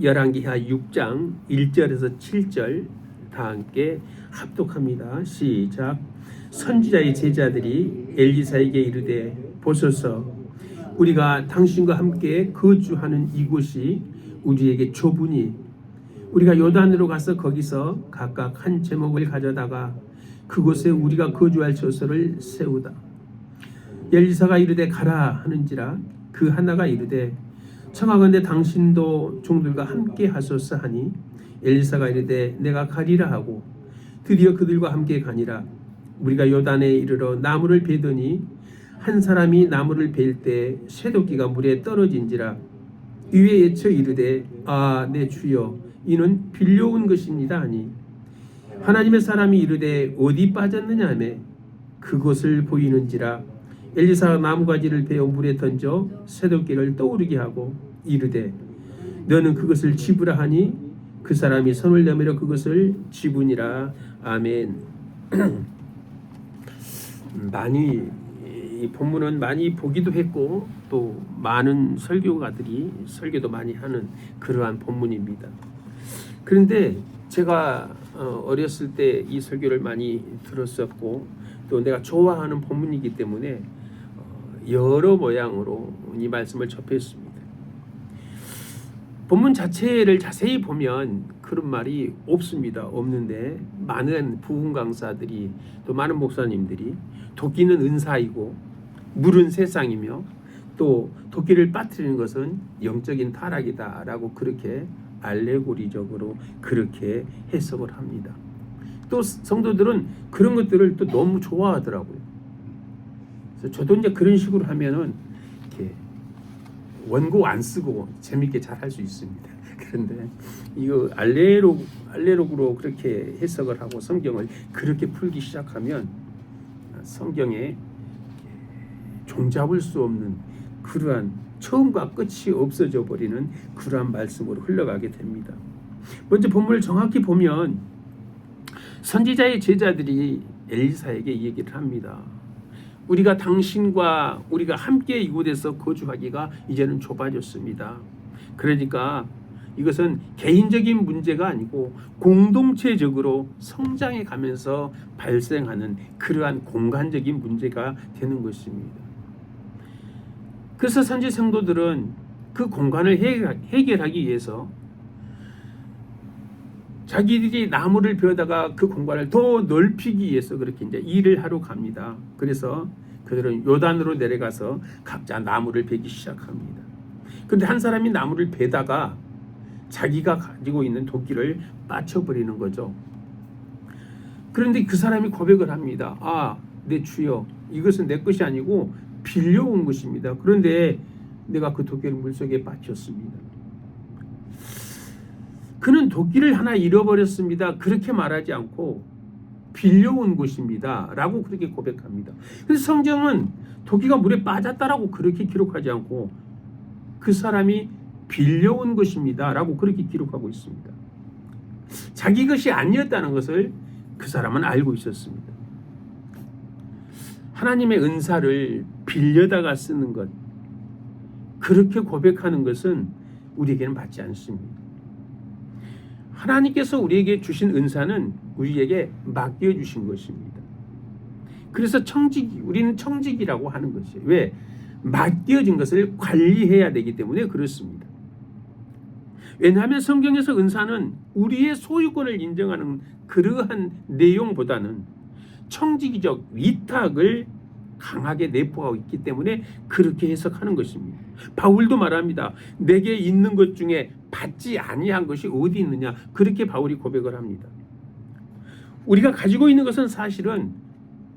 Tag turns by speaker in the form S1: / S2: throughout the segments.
S1: 열왕기하 6장 1절에서 7절 다 함께 합독합니다. 시작. 선지자의 제자들이 엘리사에게 이르되 보소서, 우리가 당신과 함께 거주하는 이곳이 우리에게 좁으니 우리가 요단으로 가서 거기서 각각 한 제목을 가져다가 그곳에 우리가 거주할 처소를 세우다. 엘리사가 이르되 가라 하는지라 그 하나가 이르되 청하건대 당신도 종들과 함께 하소서 하니 엘리사가 이르되 내가 가리라 하고 드디어 그들과 함께 가니라. 우리가 요단에 이르러 나무를 베더니 한 사람이 나무를 벨 때 쇠도끼가 물에 떨어진지라. 위에 예쳐 이르되 아 내 주여 이는 빌려온 것입니다 하니 하나님의 사람이 이르되 어디 빠졌느냐 하매 그곳을 보이는지라. 엘리사가 나무가지를 베어 물에 던져 쇠도끼를 떠오르게 하고 이르되 너는 그것을 집으라 하니 그 사람이 손을 내밀어 그것을 집으니라. 아멘. 이 본문은 많이 보기도 했고 또 많은 설교가들이 설교도 많이 하는 그러한 본문입니다. 그런데 제가 어렸을 때 이 설교를 많이 들었었고 또 내가 좋아하는 본문이기 때문에 여러 모양으로 이 말씀을 접했습니다. 본문 자체를 자세히 보면 그런 말이 없습니다. 없는데 많은 부흥 강사들이 또 많은 목사님들이 도끼는 은사이고 물은 세상이며 또 도끼를 빠뜨리는 것은 영적인 타락이다라고 그렇게 알레고리적으로 그렇게 해석을 합니다. 또 성도들은 그런 것들을 또 너무 좋아하더라고요. 그래서 저도 이제 그런 식으로 하면은 이렇게 원고 안 쓰고 재밌게 잘 할 수 있습니다. 그런데 이거 알레로그로 그렇게 해석을 하고 성경을 그렇게 풀기 시작하면 성경에 종잡을 수 없는 그러한 처음과 끝이 없어져 버리는 그러한 말씀으로 흘러가게 됩니다. 먼저 본문을 정확히 보면 선지자의 제자들이 엘리사에게 이 얘기를 합니다. 우리가 당신과 우리가 함께 이곳에서 거주하기가 이제는 좁아졌습니다. 그러니까 이것은 개인적인 문제가 아니고 공동체적으로 성장해 가면서 발생하는 그러한 공간적인 문제가 되는 것입니다. 그래서 선지 성도들은 그 공간을 해결하기 위해서 자기들이 나무를 베어다가 그 공간을 더 넓히기 위해서 그렇게 이제 일을 하러 갑니다. 그래서 그들은 요단으로 내려가서 각자 나무를 베기 시작합니다. 그런데 한 사람이 나무를 베다가 자기가 가지고 있는 도끼를 빠쳐버리는 거죠. 그런데 그 사람이 고백을 합니다. 아, 내 주여, 이것은 내 것이 아니고 빌려온 것입니다. 그런데 내가 그 도끼를 물속에 빠쳤습니다. 그는 도끼를 하나 잃어버렸습니다. 그렇게 말하지 않고 빌려온 것입니다 라고 그렇게 고백합니다. 그래서 성경은 도끼가 물에 빠졌다라고 그렇게 기록하지 않고 그 사람이 빌려온 것입니다 라고 그렇게 기록하고 있습니다. 자기 것이 아니었다는 것을 그 사람은 알고 있었습니다. 하나님의 은사를 빌려다가 쓰는 것, 그렇게 고백하는 것은 우리에게는 맞지 않습니다. 하나님께서 우리에게 주신 은사는 우리에게 맡겨주신 것입니다. 그래서 우리는 청직이라고 하는 것이에요. 왜? 맡겨진 것을 관리해야 되기 때문에 그렇습니다. 왜냐하면 성경에서 은사는 우리의 소유권을 인정하는 그러한 내용보다는 청지기적 위탁을 강하게 내포하고 있기 때문에 그렇게 해석하는 것입니다. 바울도 말합니다. 내게 있는 것 중에 받지 아니한 것이 어디 있느냐, 그렇게 바울이 고백을 합니다. 우리가 가지고 있는 것은 사실은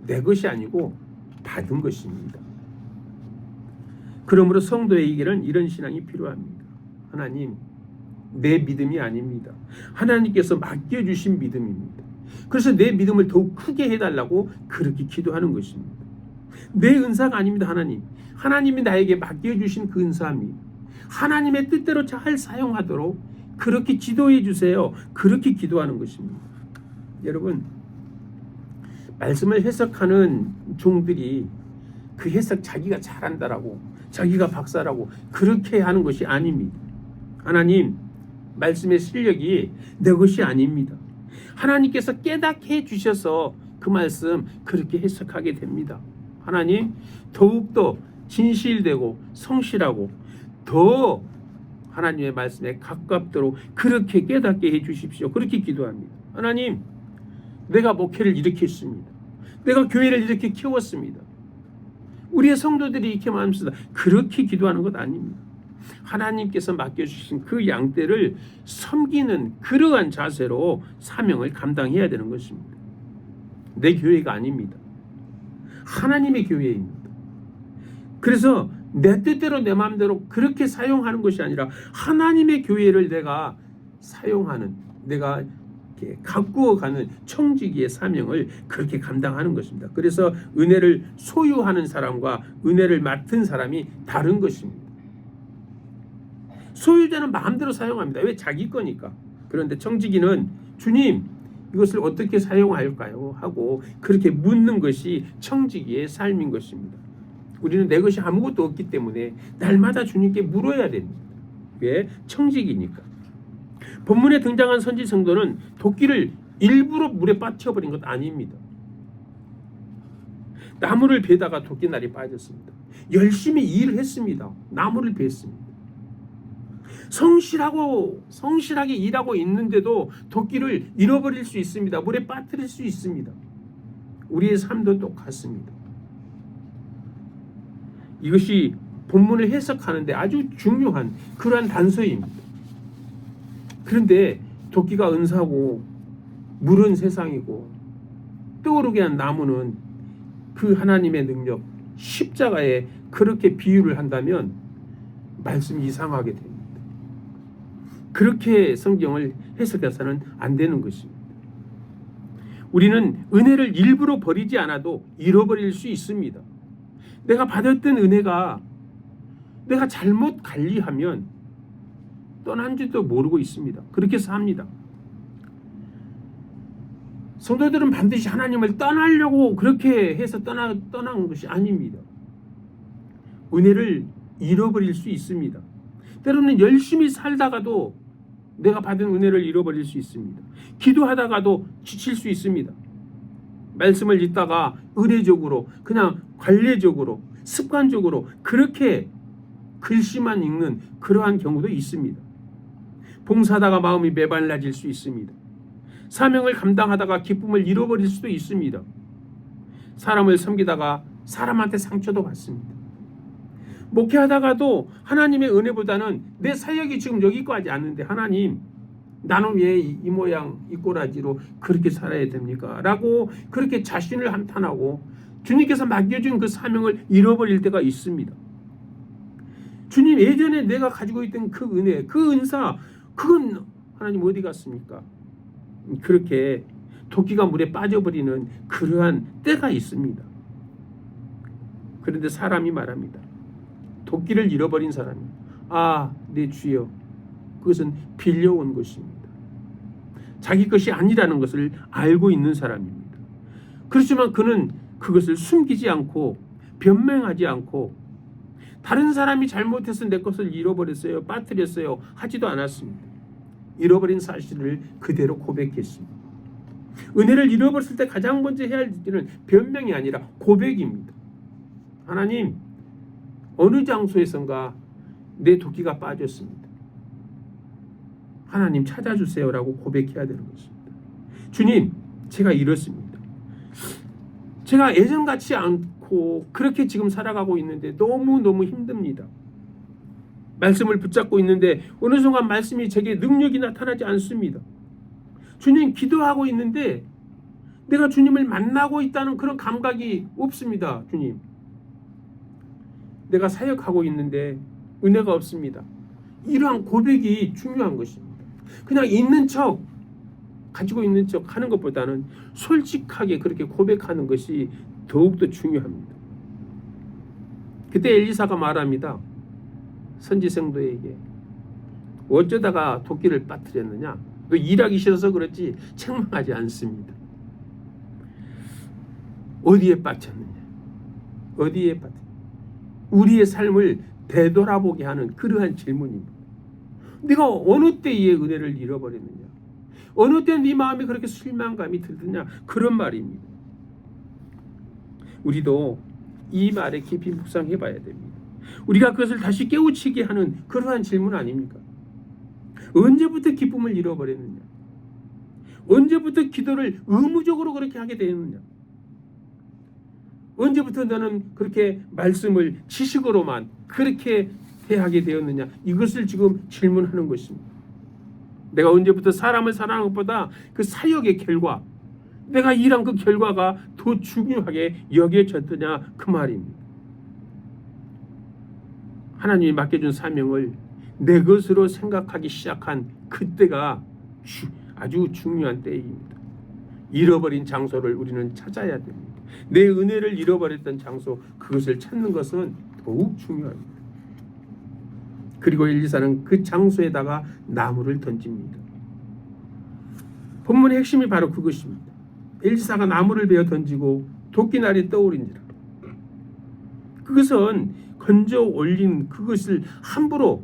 S1: 내 것이 아니고 받은 것입니다. 그러므로 성도에게는 이런 신앙이 필요합니다. 하나님, 내 믿음이 아닙니다. 하나님께서 맡겨주신 믿음입니다. 그래서 내 믿음을 더욱 크게 해달라고 그렇게 기도하는 것입니다. 내 은사가 아닙니다. 하나님이 나에게 맡겨주신 그 은사입니다. 하나님의 뜻대로 잘 사용하도록 그렇게 지도해 주세요. 그렇게 기도하는 것입니다. 여러분, 말씀을 해석하는 종들이 그 해석 자기가 잘한다라고, 자기가 박사라고 그렇게 하는 것이 아닙니다. 하나님, 말씀의 실력이 내 것이 아닙니다. 하나님께서 깨닫게 해주셔서 그 말씀 그렇게 해석하게 됩니다. 하나님 더욱더 진실되고 성실하고 더 하나님의 말씀에 가깝도록 그렇게 깨닫게 해주십시오. 그렇게 기도합니다. 하나님, 내가 목회를 이렇게 했습니다. 내가 교회를 이렇게 키웠습니다. 우리의 성도들이 이렇게 마음쓰다 그렇게 기도하는 것 아닙니다. 하나님께서 맡겨주신 그 양떼를 섬기는 그러한 자세로 사명을 감당해야 되는 것입니다. 내 교회가 아닙니다. 하나님의 교회입니다. 그래서 내 뜻대로 내 마음대로 그렇게 사용하는 것이 아니라 하나님의 교회를 내가 사용하는, 내가 이렇게 가꾸어가는 청지기의 사명을 그렇게 감당하는 것입니다. 그래서 은혜를 소유하는 사람과 은혜를 맡은 사람이 다른 것입니다. 소유자는 마음대로 사용합니다. 왜? 자기 거니까. 그런데 청지기는 주님 이것을 어떻게 사용할까요? 하고 그렇게 묻는 것이 청지기의 삶인 것입니다. 우리는 내 것이 아무것도 없기 때문에 날마다 주님께 물어야 됩니다. 왜? 청지기니까. 본문에 등장한 선지 성도는 도끼를 일부러 물에 빠뜨려버린 것 아닙니다. 나무를 베다가 도끼날이 빠졌습니다. 열심히 일을 했습니다. 나무를 베었습니다. 성실하게 일하고 있는데도 도끼를 잃어버릴 수 있습니다. 물에 빠뜨릴 수 있습니다. 우리의 삶도 똑같습니다. 이것이 본문을 해석하는데 아주 중요한 그러한 단서입니다. 그런데 도끼가 은사고 물은 세상이고 떠오르게 한 나무는 그 하나님의 능력 십자가에 그렇게 비유를 한다면 말씀이 이상하게 됩니다. 그렇게 성경을 해석해서는 안 되는 것입니다. 우리는 은혜를 일부러 버리지 않아도 잃어버릴 수 있습니다. 내가 받았던 은혜가 내가 잘못 관리하면 떠난 줄도 모르고 있습니다. 그렇게 삽니다. 성도들은 반드시 하나님을 떠나려고 그렇게 해서 떠난 것이 아닙니다. 은혜를 잃어버릴 수 있습니다. 때로는 열심히 살다가도 내가 받은 은혜를 잃어버릴 수 있습니다. 기도하다가도 지칠 수 있습니다. 말씀을 읽다가 의례적으로 그냥 관례적으로 습관적으로 그렇게 글씨만 읽는 그러한 경우도 있습니다. 봉사하다가 마음이 메발라질 수 있습니다. 사명을 감당하다가 기쁨을 잃어버릴 수도 있습니다. 사람을 섬기다가 사람한테 상처도 받습니다. 목회하다가도 하나님의 은혜보다는 내 사역이 지금 여기까지 왔는데 하나님 나는 왜 이 모양 이 꼬라지로 그렇게 살아야 됩니까? 라고 그렇게 자신을 한탄하고 주님께서 맡겨준 그 사명을 잃어버릴 때가 있습니다. 주님 예전에 내가 가지고 있던 그 은혜 그 은사 그건 하나님 어디 갔습니까? 그렇게 도끼가 물에 빠져버리는 그러한 때가 있습니다. 그런데 사람이 말합니다. 도끼를 잃어버린 사람이 내 주여 그것은 빌려온 것입니다. 자기 것이 아니라는 것을 알고 있는 사람입니다. 그렇지만 그는 그것을 숨기지 않고 변명하지 않고 다른 사람이 잘못해서 내 것을 잃어버렸어요 빠뜨렸어요 하지도 않았습니다. 잃어버린 사실을 그대로 고백했습니다. 은혜를 잃어버렸을 때 가장 먼저 해야 할 일은 변명이 아니라 고백입니다. 하나님 어느 장소에선가 내 도끼가 빠졌습니다. 하나님 찾아주세요라고 고백해야 되는 것입니다. 주님 제가 이렇습니다. 제가 예전 같지 않고 그렇게 지금 살아가고 있는데 너무너무 힘듭니다. 말씀을 붙잡고 있는데 어느 순간 말씀이 제게 능력이 나타나지 않습니다. 주님 기도하고 있는데 내가 주님을 만나고 있다는 그런 감각이 없습니다. 주님 내가 사역하고 있는데 은혜가 없습니다. 이러한 고백이 중요한 것입니다. 그냥 있는 척 가지고 있는 척 하는 것보다는 솔직하게 그렇게 고백하는 것이 더욱더 중요합니다. 그때 엘리사가 말합니다. 선지성도에게 어쩌다가 도끼를 빠뜨렸느냐? 너 일하기 싫어서 그렇지 책망하지 않습니다. 어디에 빠졌느냐? 어디에 빠졌느냐? 우리의 삶을 되돌아보게 하는 그러한 질문입니다. 네가 어느 때에 은혜를 잃어버렸느냐? 어느 때 네 마음에 그렇게 실망감이 들느냐? 그런 말입니다. 우리도 이 말에 깊이 묵상해 봐야 됩니다. 우리가 그것을 다시 깨우치게 하는 그러한 질문 아닙니까? 언제부터 기쁨을 잃어버렸느냐? 언제부터 기도를 의무적으로 그렇게 하게 되었느냐? 언제부터 너는 그렇게 말씀을 지식으로만 그렇게 대하게 되었느냐? 이것을 지금 질문하는 것입니다. 내가 언제부터 사람을 사랑하는 것보다 그 사역의 결과, 내가 일한 그 결과가 더 중요하게 여겨졌느냐? 그 말입니다. 하나님이 맡겨준 사명을 내 것으로 생각하기 시작한 그때가 아주 중요한 때입니다. 잃어버린 장소를 우리는 찾아야 됩니다. 내 은혜를 잃어버렸던 장소, 그것을 찾는 것은 더욱 중요합니다. 그리고 엘리사는 그 장소에다가 나무를 던집니다. 본문의 핵심이 바로 그것입니다. 엘리사가 나무를 베어 던지고 도끼날이 떠오른지라. 그것은 건져 올린 그것을 함부로,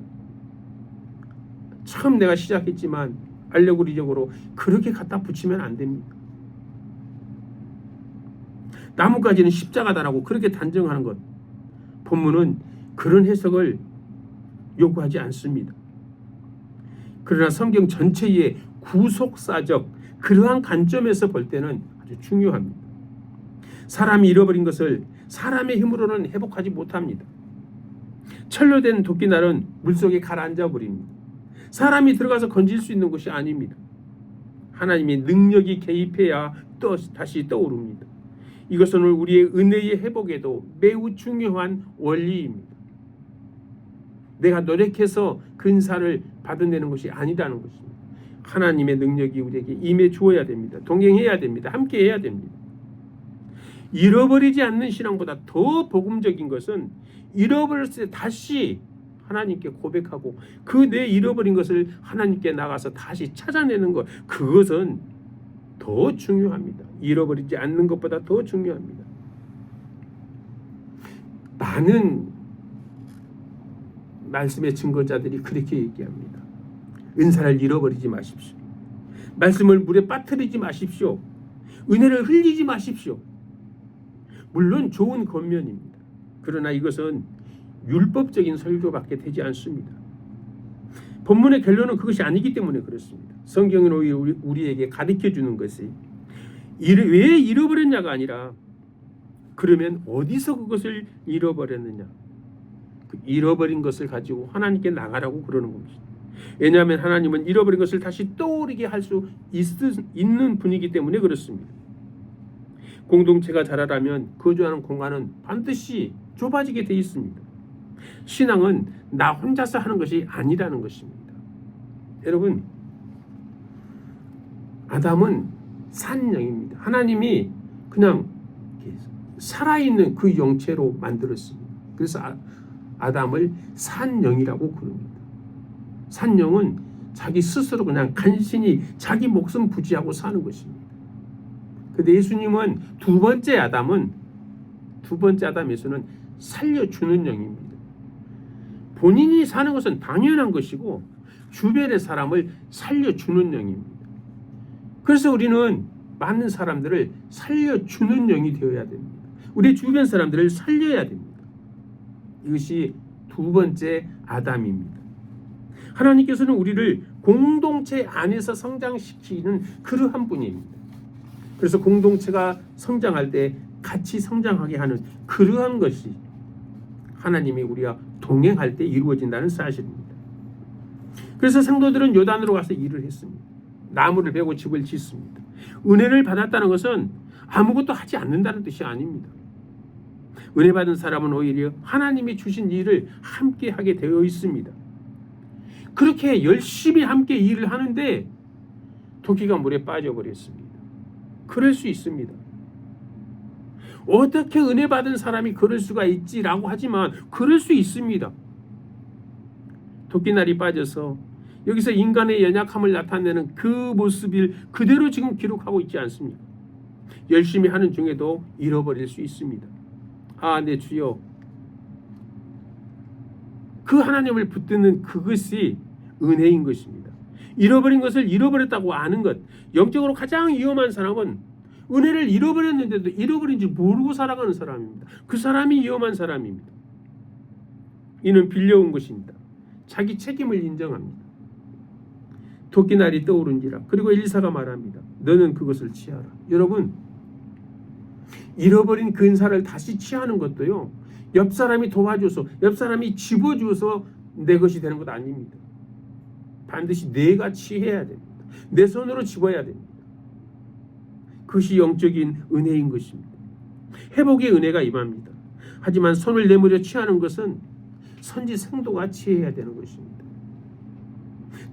S1: 처음 내가 시작했지만 알레고리적으로 그렇게 갖다 붙이면 안 됩니다. 나무까지는 십자가다라고 그렇게 단정하는 것, 본문은 그런 해석을 요구하지 않습니다. 그러나 성경 전체의 구속사적 그러한 관점에서 볼 때는 아주 중요합니다. 사람이 잃어버린 것을 사람의 힘으로는 회복하지 못합니다. 철로 된 도끼날은 물속에 가라앉아 버립니다. 사람이 들어가서 건질 수 있는 것이 아닙니다. 하나님의 능력이 개입해야 다시 떠오릅니다. 이것은 우리의 은혜의 회복에도 매우 중요한 원리입니다. 내가 노력해서 근사를 받아내는 것이 아니라는 것입니다. 하나님의 능력이 우리에게 임해 주어야 됩니다. 동행해야 됩니다. 함께 해야 됩니다. 잃어버리지 않는 신앙보다 더 복음적인 것은 잃어버렸을 때 다시 하나님께 고백하고 그 내 잃어버린 것을 하나님께 나가서 다시 찾아내는 것, 그것은 더 중요합니다. 잃어버리지 않는 것보다 더 중요합니다. 많은 말씀의 증거자들이 그렇게 얘기합니다. 은사를 잃어버리지 마십시오. 말씀을 물에 빠뜨리지 마십시오. 은혜를 흘리지 마십시오. 물론 좋은 권면입니다. 그러나 이것은 율법적인 설교밖에 되지 않습니다. 본문의 결론은 그것이 아니기 때문에 그렇습니다. 성경은 우리에게 가르쳐주는 것이 왜 잃어버렸냐가 아니라 그러면 어디서 그것을 잃어버렸느냐, 그 잃어버린 것을 가지고 하나님께 나가라고 그러는 겁니다. 왜냐하면 하나님은 잃어버린 것을 다시 떠오르게 할 수 있는 분이기 때문에 그렇습니다. 공동체가 자라려면 거주하는 공간은 반드시 좁아지게 돼 있습니다. 신앙은 나 혼자서 하는 것이 아니라는 것입니다. 여러분, 아담은 산영입니다. 하나님이 그냥 살아있는 그 영체로 만들었습니다. 그래서 아담을 산영이라고 부릅니다. 산영은 자기 스스로 그냥 간신히 자기 목숨 부지하고 사는 것입니다. 근데 예수님은 두 번째 아담에서는 살려주는 영입니다. 본인이 사는 것은 당연한 것이고 주변의 사람을 살려주는 영입니다. 그래서 우리는 많은 사람들을 살려주는 영이 되어야 됩니다. 우리 주변 사람들을 살려야 됩니다. 이것이 두 번째 아담입니다. 하나님께서는 우리를 공동체 안에서 성장시키는 그러한 분입니다. 그래서 공동체가 성장할 때 같이 성장하게 하는 그러한 것이 하나님이 우리와 동행할 때 이루어진다는 사실입니다. 그래서 성도들은 요단으로 가서 일을 했습니다. 나무를 베고 집을 짓습니다. 은혜를 받았다는 것은 아무것도 하지 않는다는 뜻이 아닙니다. 은혜 받은 사람은 오히려 하나님이 주신 일을 함께 하게 되어 있습니다. 그렇게 열심히 함께 일을 하는데 도끼가 물에 빠져버렸습니다. 그럴 수 있습니다. 어떻게 은혜 받은 사람이 그럴 수가 있지라고 하지만 그럴 수 있습니다. 도끼날이 빠져서 여기서 인간의 연약함을 나타내는 그 모습을 그대로 지금 기록하고 있지 않습니까? 열심히 하는 중에도 잃어버릴 수 있습니다. 아, 내 주여, 그 하나님을 붙드는 그것이 은혜인 것입니다. 잃어버린 것을 잃어버렸다고 아는 것. 영적으로 가장 위험한 사람은 은혜를 잃어버렸는데도 잃어버린 줄 모르고 살아가는 사람입니다. 그 사람이 위험한 사람입니다. 이는 빌려온 것입니다. 자기 책임을 인정합니다. 도끼날이 떠오른지라. 그리고 엘리사가 말합니다. 너는 그것을 취하라. 여러분, 잃어버린 근사를 다시 취하는 것도요, 옆 사람이 도와줘서, 옆 사람이 집어줘서 내 것이 되는 것 아닙니다. 반드시 내가 취해야 됩니다. 내 손으로 집어야 됩니다. 그것이 영적인 은혜인 것입니다. 회복의 은혜가 임합니다. 하지만 손을 내밀어 취하는 것은 선지 생도가 취해야 되는 것입니다.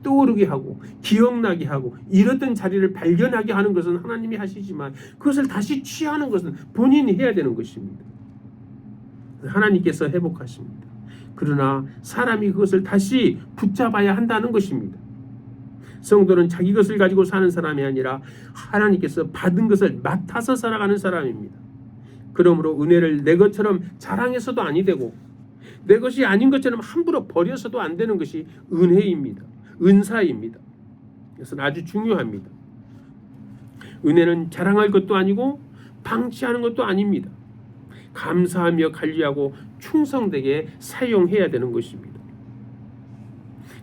S1: 떠오르게 하고 기억나게 하고 잃었던 자리를 발견하게 하는 것은 하나님이 하시지만 그것을 다시 취하는 것은 본인이 해야 되는 것입니다. 하나님께서 회복하십니다. 그러나 사람이 그것을 다시 붙잡아야 한다는 것입니다. 성도는 자기 것을 가지고 사는 사람이 아니라 하나님께서 받은 것을 맡아서 살아가는 사람입니다. 그러므로 은혜를 내 것처럼 자랑해서도 아니 되고 내 것이 아닌 것처럼 함부로 버려서도 안 되는 것이 은혜입니다. 은사입니다. 그것은 아주 중요합니다. 은혜는 자랑할 것도 아니고 방치하는 것도 아닙니다. 감사하며 관리하고 충성되게 사용해야 되는 것입니다.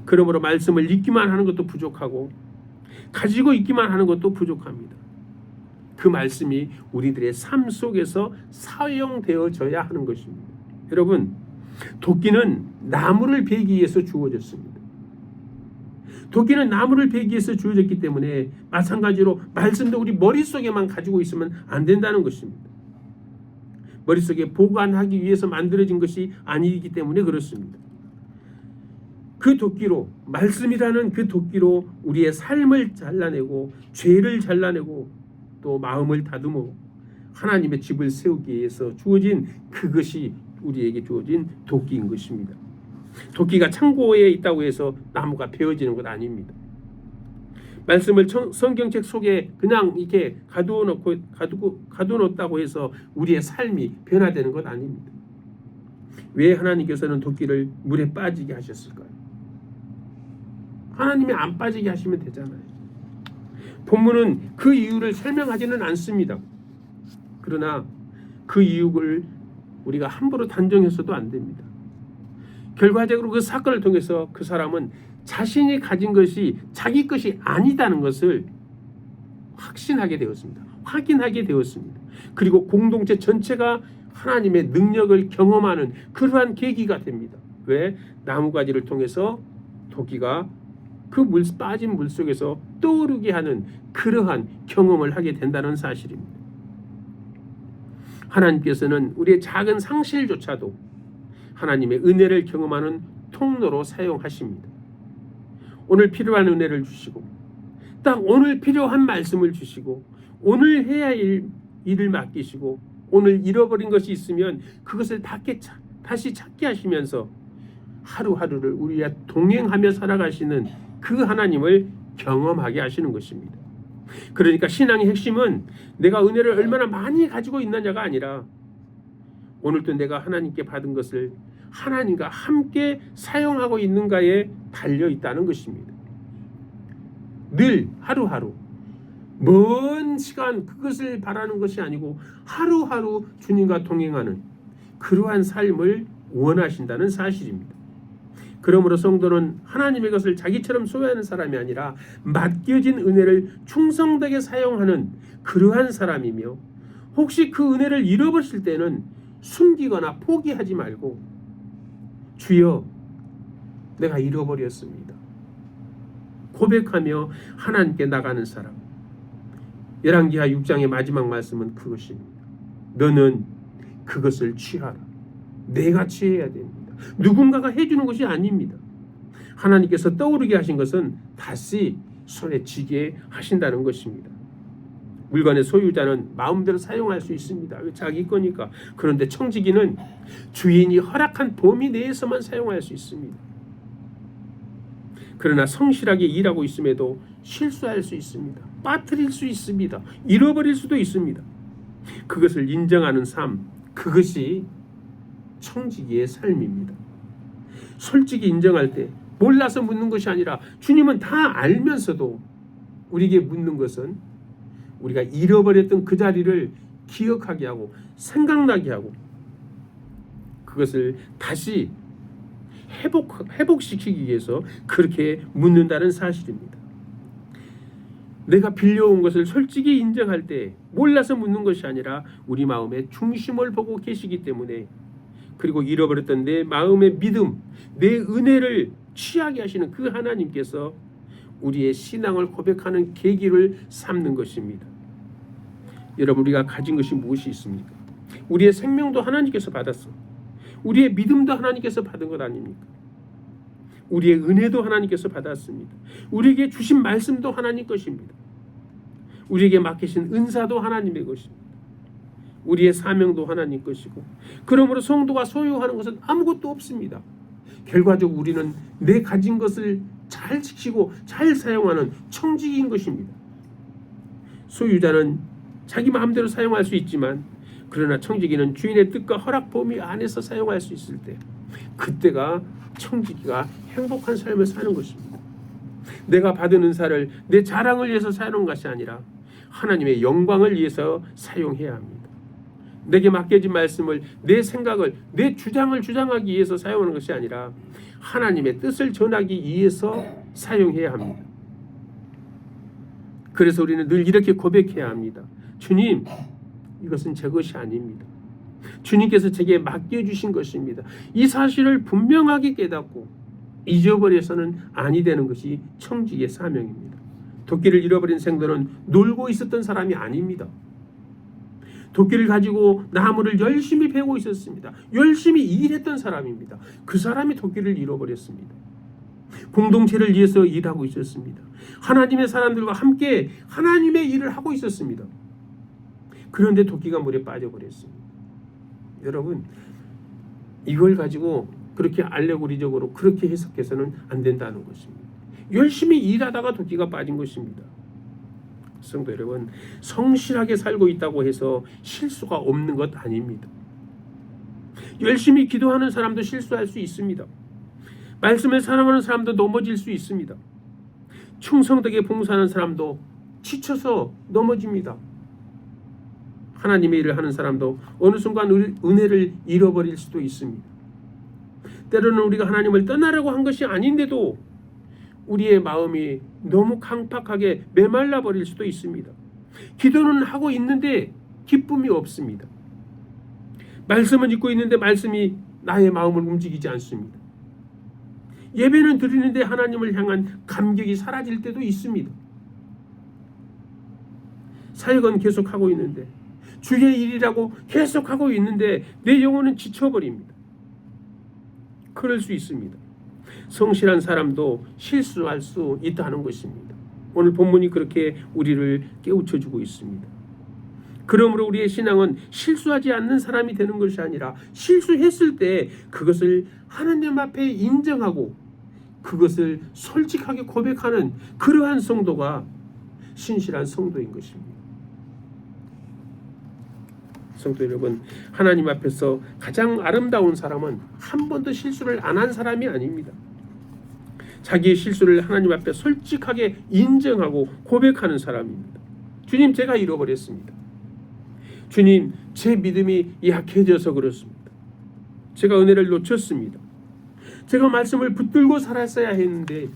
S1: 그러므로 말씀을 읽기만 하는 것도 부족하고 가지고 있기만 하는 것도 부족합니다. 그 말씀이 우리들의 삶 속에서 사용되어져야 하는 것입니다. 여러분, 도끼는 나무를 베기 위해서 주어졌습니다. 도끼는 나무를 베기 위해서 주어졌기 때문에 마찬가지로 말씀도 우리 머릿속에만 가지고 있으면 안 된다는 것입니다. 머릿속에 보관하기 위해서 만들어진 것이 아니기 때문에 그렇습니다. 그 도끼로, 말씀이라는 그 도끼로 우리의 삶을 잘라내고 죄를 잘라내고 또 마음을 다듬어 하나님의 집을 세우기 위해서 주어진 그것이 우리에게 주어진 도끼인 것입니다. 도끼가 창고에 있다고 해서 나무가 베어지는 것 아닙니다. 말씀을 성경책 속에 그냥 이렇게 가두었다고 해서 우리의 삶이 변화되는 것 아닙니다. 왜 하나님께서는 도끼를 물에 빠지게 하셨을까요? 하나님이 안 빠지게 하시면 되잖아요. 본문은 그 이유를 설명하지는 않습니다. 그러나 그 이유를 우리가 함부로 단정해서도 안 됩니다. 결과적으로 그 사건을 통해서 그 사람은 자신이 가진 것이 자기 것이 아니다는 것을 확신하게 되었습니다. 확인하게 되었습니다. 그리고 공동체 전체가 하나님의 능력을 경험하는 그러한 계기가 됩니다. 왜? 나무가지를 통해서 도끼가 그 빠진 물 속에서 떠오르게 하는 그러한 경험을 하게 된다는 사실입니다. 하나님께서는 우리의 작은 상실조차도 하나님의 은혜를 경험하는 통로로 사용하십니다. 오늘 필요한 은혜를 주시고 딱 오늘 필요한 말씀을 주시고 오늘 해야 할 일을 맡기시고 오늘 잃어버린 것이 있으면 그것을 다시 찾게 하시면서 하루하루를 우리와 동행하며 살아가시는 그 하나님을 경험하게 하시는 것입니다. 그러니까 신앙의 핵심은 내가 은혜를 얼마나 많이 가지고 있느냐가 아니라 오늘도 내가 하나님께 받은 것을 하나님과 함께 사용하고 있는가에 달려 있다는 것입니다. 늘 하루하루 먼 시간 그것을 바라는 것이 아니고 하루하루 주님과 동행하는 그러한 삶을 원하신다는 사실입니다. 그러므로 성도는 하나님의 것을 자기처럼 소유하는 사람이 아니라 맡겨진 은혜를 충성되게 사용하는 그러한 사람이며 혹시 그 은혜를 잃어버릴 때는 숨기거나 포기하지 말고 주여 내가 잃어버렸습니다. 고백하며 하나님께 나가는 사람. 열왕기하 6장의 마지막 말씀은 그것입니다. 너는 그것을 취하라. 내가 취해야 됩니다. 누군가가 해주는 것이 아닙니다. 하나님께서 떠오르게 하신 것은 다시 손에 쥐게 하신다는 것입니다. 물건의 소유자는 마음대로 사용할 수 있습니다. 자기 거니까. 그런데 청지기는 주인이 허락한 범위 내에서만 사용할 수 있습니다. 그러나 성실하게 일하고 있음에도 실수할 수 있습니다. 빠뜨릴 수 있습니다. 잃어버릴 수도 있습니다. 그것을 인정하는 삶, 그것이 청지기의 삶입니다. 솔직히 인정할 때 몰라서 묻는 것이 아니라 주님은 다 알면서도 우리에게 묻는 것은 우리가 잃어버렸던 그 자리를 기억하게 하고 생각나게 하고 그것을 다시 회복시키기 위해서 그렇게 묻는다는 사실입니다. 내가 빌려온 것을 솔직히 인정할 때 몰라서 묻는 것이 아니라 우리 마음의 중심을 보고 계시기 때문에 그리고 잃어버렸던 내 마음의 믿음, 내 은혜를 취하게 하시는 그 하나님께서 우리의 신앙을 고백하는 계기를 삼는 것입니다. 여러분, 우리가 가진 것이 무엇이 있습니까? 우리의 생명도 하나님께서 받았어. 우리의 믿음도 하나님께서 받은 것 아닙니까? 우리의 은혜도 하나님께서 받았습니다. 우리에게 주신 말씀도 하나님 것입니다. 우리에게 맡기신 은사도 하나님의 것입니다. 우리의 사명도 하나님 것이고, 그러므로 성도가 소유하는 것은 아무것도 없습니다. 결과적으로 우리는 내 가진 것을 잘 지키고 잘 사용하는 청지기인 것입니다. 소유자는 자기 마음대로 사용할 수 있지만, 그러나 청지기는 주인의 뜻과 허락 범위 안에서 사용할 수 있을 때, 그때가 청지기가 행복한 삶을 사는 것입니다. 내가 받은 은사를 내 자랑을 위해서 사용하는 것이 아니라 하나님의 영광을 위해서 사용해야 합니다. 내게 맡겨진 말씀을, 내 생각을, 내 주장을 주장하기 위해서 사용하는 것이 아니라 하나님의 뜻을 전하기 위해서 사용해야 합니다. 그래서 우리는 늘 이렇게 고백해야 합니다. 주님, 이것은 제 것이 아닙니다. 주님께서 제게 맡겨주신 것입니다. 이 사실을 분명하게 깨닫고 잊어버려서는 아니 되는 것이 청지기의 사명입니다. 도끼를 잃어버린 생도는 놀고 있었던 사람이 아닙니다. 도끼를 가지고 나무를 열심히 베고 있었습니다. 열심히 일했던 사람입니다. 그 사람이 도끼를 잃어버렸습니다. 공동체를 위해서 일하고 있었습니다. 하나님의 사람들과 함께 하나님의 일을 하고 있었습니다. 그런데 도끼가 물에 빠져버렸습니다. 여러분, 이걸 가지고 그렇게 알레고리적으로 그렇게 해석해서는 안 된다는 것입니다. 열심히 일하다가 도끼가 빠진 것입니다. 성도 여러분, 성실하게 살고 있다고 해서 실수가 없는 것 아닙니다. 열심히 기도하는 사람도 실수할 수 있습니다. 말씀을 사랑하는 사람도 넘어질 수 있습니다. 충성되게 봉사하는 사람도 지쳐서 넘어집니다. 하나님의 일을 하는 사람도 어느 순간 은혜를 잃어버릴 수도 있습니다. 때로는 우리가 하나님을 떠나라고 한 것이 아닌데도 우리의 마음이 너무 강팍하게 메말라 버릴 수도 있습니다. 기도는 하고 있는데 기쁨이 없습니다. 말씀은 읽고 있는데 말씀이 나의 마음을 움직이지 않습니다. 예배는 드리는데 하나님을 향한 감격이 사라질 때도 있습니다. 사역은 계속하고 있는데, 주의 일이라고 계속하고 있는데 내 영혼은 지쳐버립니다. 그럴 수 있습니다. 성실한 사람도 실수할 수 있다는 것입니다. 오늘 본문이 그렇게 우리를 깨우쳐주고 있습니다. 그러므로 우리의 신앙은 실수하지 않는 사람이 되는 것이 아니라 실수했을 때 그것을 하나님 앞에 인정하고 그것을 솔직하게 고백하는 그러한 성도가 신실한 성도인 것입니다. 성도 여러분, 하나님 앞에서 가장 아름다운 사람은 한 번도 실수를 안 한 사람이 아닙니다. 자기의 실수를 하나님 앞에 솔직하게 인정하고 고백하는 사람입니다. 주님, 제가 잃어버렸습니다. 주님, 제 믿음이 약해져서 그렇습니다. 제가 은혜를 놓쳤습니다. 제가 말씀을 붙들고 살았어야 했는데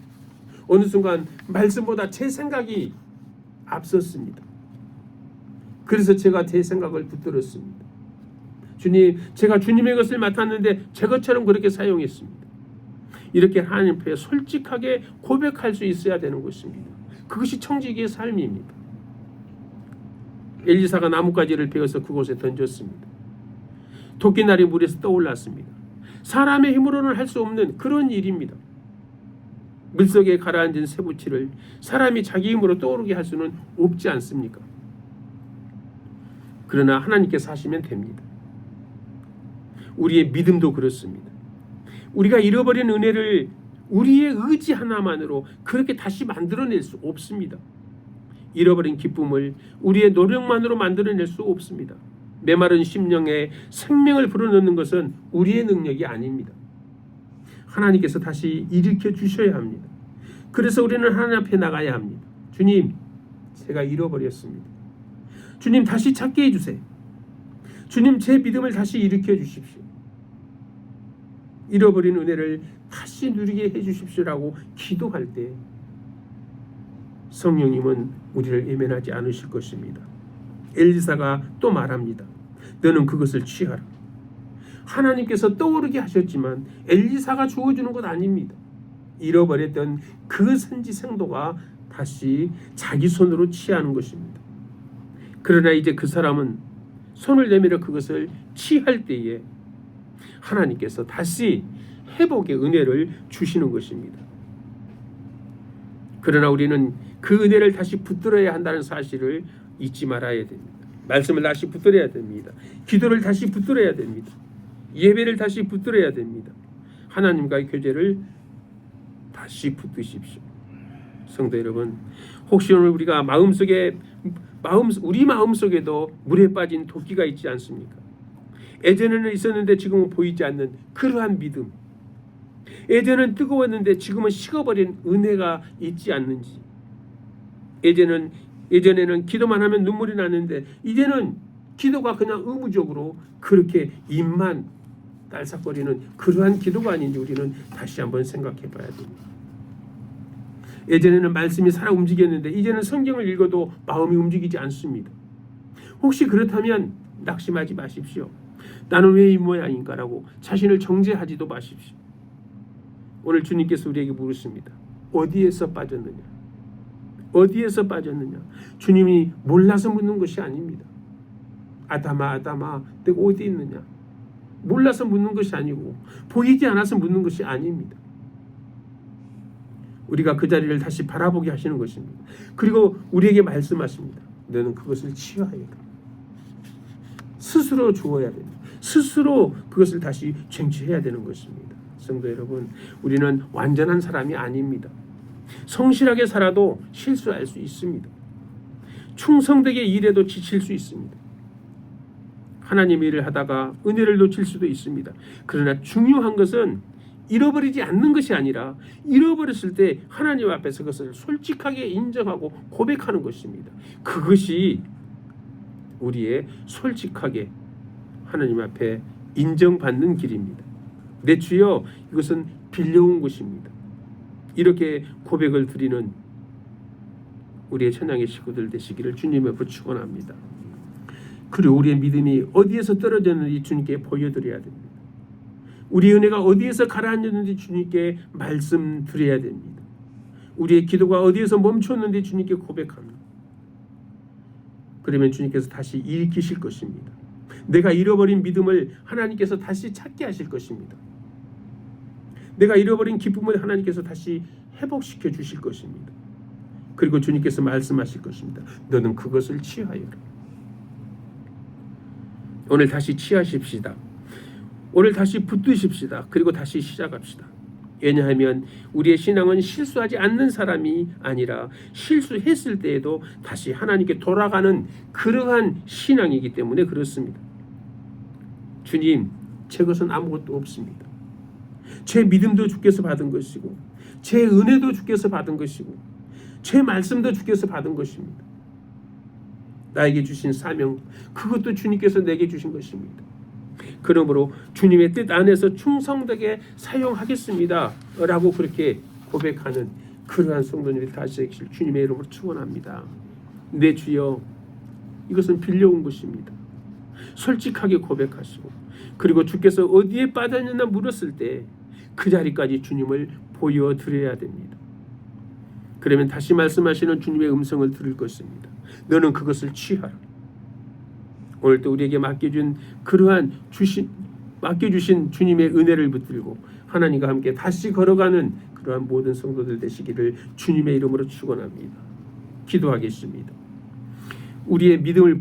S1: 어느 순간 말씀보다 제 생각이 앞섰습니다. 그래서 제가 제 생각을 붙들었습니다. 주님, 제가 주님의 것을 맡았는데 제 것처럼 그렇게 사용했습니다. 이렇게 하나님 앞에 솔직하게 고백할 수 있어야 되는 것입니다. 그것이 청지기의 삶입니다. 엘리사가 나뭇가지를 베어서 그곳에 던졌습니다. 토끼날이 물에서 떠올랐습니다. 사람의 힘으로는 할 수 없는 그런 일입니다. 물속에 가라앉은 쇠붙이를 사람이 자기 힘으로 떠오르게 할 수는 없지 않습니까? 그러나 하나님께서 하시면 됩니다. 우리의 믿음도 그렇습니다. 우리가 잃어버린 은혜를 우리의 의지 하나만으로 그렇게 다시 만들어낼 수 없습니다. 잃어버린 기쁨을 우리의 노력만으로 만들어낼 수 없습니다. 메마른 심령에 생명을 불어넣는 것은 우리의 능력이 아닙니다. 하나님께서 다시 일으켜 주셔야 합니다. 그래서 우리는 하나님 앞에 나가야 합니다. 주님, 제가 잃어버렸습니다. 주님, 다시 찾게 해주세요. 주님, 제 믿음을 다시 일으켜 주십시오. 잃어버린 은혜를 다시 누리게 해주십시오라고 기도할 때 성령님은 우리를 외면하지 않으실 것입니다. 엘리사가 또 말합니다. 너는 그것을 취하라. 하나님께서 떠오르게 하셨지만 엘리사가 주어주는 것 아닙니다. 잃어버렸던 그 선지 생도가 다시 자기 손으로 취하는 것입니다. 그러나 이제 그 사람은 손을 내밀어 그것을 취할 때에 하나님께서 다시 회복의 은혜를 주시는 것입니다. 그러나 우리는 그 은혜를 다시 붙들어야 한다는 사실을 잊지 말아야 됩니다. 말씀을 다시 붙들어야 됩니다. 기도를 다시 붙들어야 됩니다. 예배를 다시 붙들어야 됩니다. 하나님과의 교제를 다시 붙드십시오. 성도 여러분, 혹시 오늘 우리가 우리 마음속에도 물에 빠진 도끼가 있지 않습니까? 예전에는 있었는데 지금은 보이지 않는 그러한 믿음, 예전은 뜨거웠는데 지금은 식어버린 은혜가 있지 않는지, 예전에는 기도만 하면 눈물이 나는데 이제는 기도가 그냥 의무적으로 그렇게 입만 딸싹거리는 그러한 기도가 아닌지 우리는 다시 한번 생각해 봐야 됩니다. 예전에는 말씀이 살아 움직였는데 이제는 성경을 읽어도 마음이 움직이지 않습니다. 혹시 그렇다면 낙심하지 마십시오. 나는 왜 이 모양인가라고 자신을 정죄하지도 마십시오. 오늘 주님께서 우리에게 물으십니다. 어디에서 빠졌느냐? 어디에서 빠졌느냐? 주님이 몰라서 묻는 것이 아닙니다. 아담아 아담아 내가 어디 있느냐? 몰라서 묻는 것이 아니고 보이지 않아서 묻는 것이 아닙니다. 우리가 그 자리를 다시 바라보게 하시는 것입니다. 그리고 우리에게 말씀하십니다. 너는 그것을 취하여라. 스스로 주어야 됩니다. 스스로 그것을 다시 쟁취해야 되는 것입니다. 성도 여러분, 우리는 완전한 사람이 아닙니다. 성실하게 살아도 실수할 수 있습니다. 충성되게 일해도 지칠 수 있습니다. 하나님 일을 하다가 은혜를 놓칠 수도 있습니다. 그러나 중요한 것은 잃어버리지 않는 것이 아니라 잃어버렸을 때 하나님 앞에서 그것을 솔직하게 인정하고 고백하는 것입니다. 그것이 우리의 솔직하게 하나님 앞에 인정받는 길입니다. 내 주여, 이것은 빌려온 것입니다. 이렇게 고백을 드리는 우리의 천양의 식구들 되시기를 주님의 앞에 축원합니다. 그리고 우리의 믿음이 어디에서 떨어졌는지 주님께 보여드려야 됩니다. 우리의 은혜가 어디에서 가라앉았는지 주님께 말씀드려야 됩니다. 우리의 기도가 어디에서 멈췄는지 주님께 고백합니다. 그러면 주님께서 다시 일으키실 것입니다. 내가 잃어버린 믿음을 하나님께서 다시 찾게 하실 것입니다. 내가 잃어버린 기쁨을 하나님께서 다시 회복시켜 주실 것입니다. 그리고 주님께서 말씀하실 것입니다. 너는 그것을 취하여라. 오늘 다시 취하십시다. 오늘 다시 붙드십시다. 그리고 다시 시작합시다. 왜냐하면 우리의 신앙은 실수하지 않는 사람이 아니라 실수했을 때에도 다시 하나님께 돌아가는 그러한 신앙이기 때문에 그렇습니다. 주님, 제 것은 아무것도 없습니다. 제 믿음도 주께서 받은 것이고 제 은혜도 주께서 받은 것이고 제 말씀도 주께서 받은 것입니다. 나에게 주신 사명, 그것도 주님께서 내게 주신 것입니다. 그러므로 주님의 뜻 안에서 충성되게 사용하겠습니다 라고 그렇게 고백하는 그러한 성도님이 다시 되실 주님의 이름으로 축원합니다. 내 주여, 이것은 빌려온 것입니다. 솔직하게 고백하시고 그리고 주께서 어디에 빠졌느냐 물었을 때 그 자리까지 주님을 보여드려야 됩니다. 그러면 다시 말씀하시는 주님의 음성을 들을 것입니다. 너는 그것을 취하라. 오늘 또 우리에게 맡겨주신 주님의 은혜를 붙들고 하나님과 함께 다시 걸어가는 그러한 모든 성도들 되시기를 주님의 이름으로 축원합니다. 기도하겠습니다. 우리의 믿음을